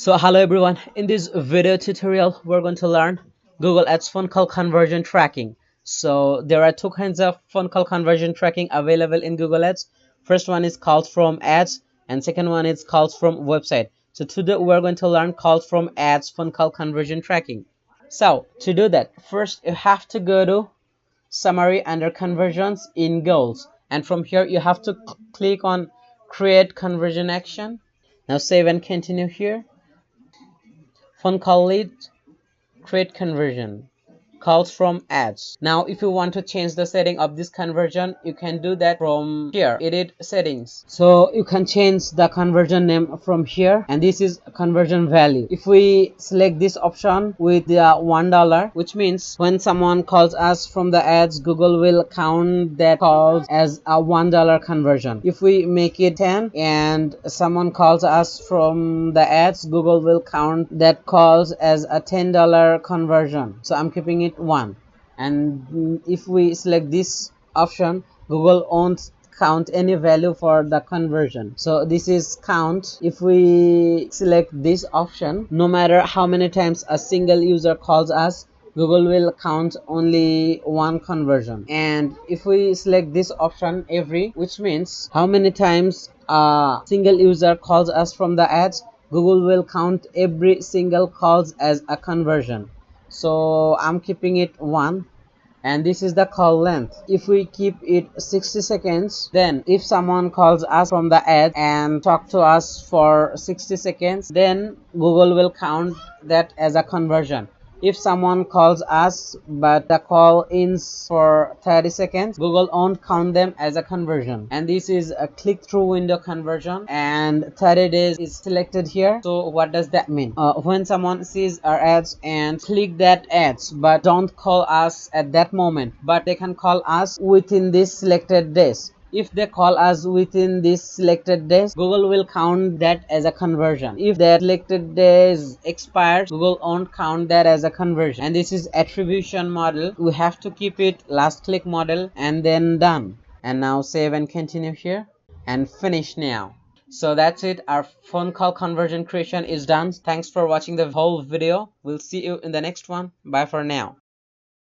So hello everyone, in this video tutorial we're going to learn Google Ads phone call conversion tracking. So there are two kinds of phone call conversion tracking available in Google Ads. First one is calls from ads and second one is calls from website. So today we're going to learn calls from ads phone call conversion tracking. So to do that, first you have to go to summary under conversions in goals, and from here you have to click on create conversion action. Now save and continue here. Phone call lead, create conversion, calls from ads. Now if you want to change the setting of this conversion, you can do that from here, edit settings. So you can change the conversion name from here, and this is conversion value. If we select this option with the $1, which means when someone calls us from the ads, Google will count that calls as a $1 conversion. If we make it 10 and someone calls us from the ads, Google will count that calls as a $10 conversion. So I'm keeping it 1. And if we select this option, Google won't count any value for the conversion. So this is count. If we select this option, no matter how many times a single user calls us, Google will count only one conversion. And if we select this option every, which means how many times a single user calls us from the ads, Google will count every single calls as a conversion. So I'm keeping it 1. And this is the call length. If we keep it 60 seconds, then if someone calls us from the ad and talk to us for 60 seconds, then Google will count that as a conversion. If someone calls us but the call ends for 30 seconds, Google won't count them as a conversion. And this is a click-through window conversion, and 30 days is selected here. So what does that mean? When someone sees our ads and click that ads but don't call us at that moment, but they can call us within this selected days. If they call us within this selected days, Google will count that as a conversion. If that selected days expires, Google won't count that as a conversion. And this is attribution model. We have to keep it last click model and then done. And now save and continue here and finish now. So that's it. Our phone call conversion creation is done. Thanks for watching the whole video. We'll see you in the next one. Bye for now.